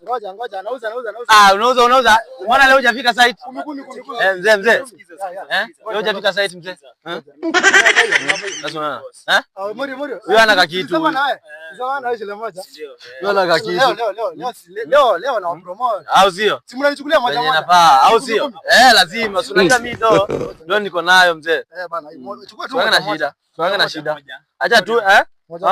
Ngoja nauza. Unauza. Mbona leo hujafika site? Mzee. Leo hujafika site mzee. Lazima. Huyo ana kitu. Leo na promote. Au sio? Si mnanichukulia moja moja. Au sio? Lazima. Unaita mimi ndio niko nayo mzee. Bana, chukua tu na shida. Acha tu moja.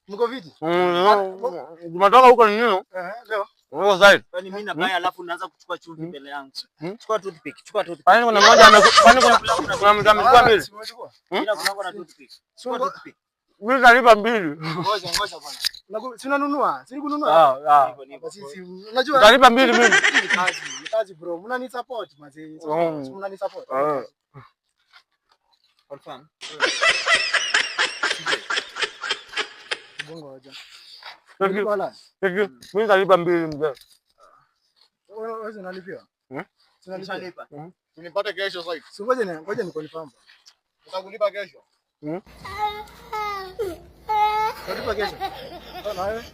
Mko viti? Tumetoka huko ni nini? Leo. Wewe sasa. Kwani mimi na baya alafu unaanza kuchukua chumvi mbele yangu. Chukua toothpick. Kwani kuna mmoja kuna mtu amechukua mbili? Ila kuna na toothpick. Chukua toothpick. Mimi nalipa mbili. Ngoja bwana. Si unanunua? Si kununua? Sisi unajua nalipa mbili mimi. Kazi bro. Mnani support mazee. Mnani support. Confirm. Ngoja. Mimi nalipa mbili mzee. Wewe unalipia? Tunalipa. Tunipate kesho sasa. Si ngoja ni confirm. Utakulipa kesho? Utalipa kesho. Na wewe?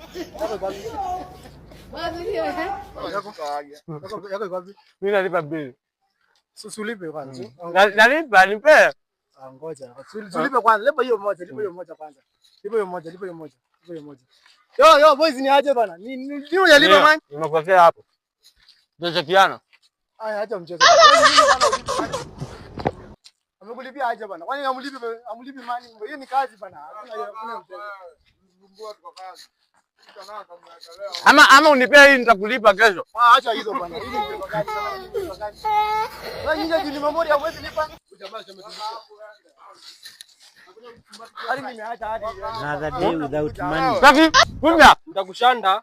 Yako wapi? Mimi nalipa mbili. Ulipe kwanza. Nalipa nipe. Ngoja. Ulipe kwanza. Lipa hiyo moja kwanza. Lipa hiyo moja. Yo boys ni aje bana? Ni unalipa man? Nimekosea hapo. Tunachekiana. Aya acha mchezo. Amekulipia aje bana? Kwani amulipi mani? Hiyo ni kazi bana. Hakuna mchezo. Zumbua kwa kazi. Ama unipea hii nitakulipa kesho. Acha hizo bana. Hii ni mchezo gani bana? Wewe nyinyi jini memory hauwezi lipa. Jamaa ametulipa. Another day without money. Saki, kumbe. Nitakushanda.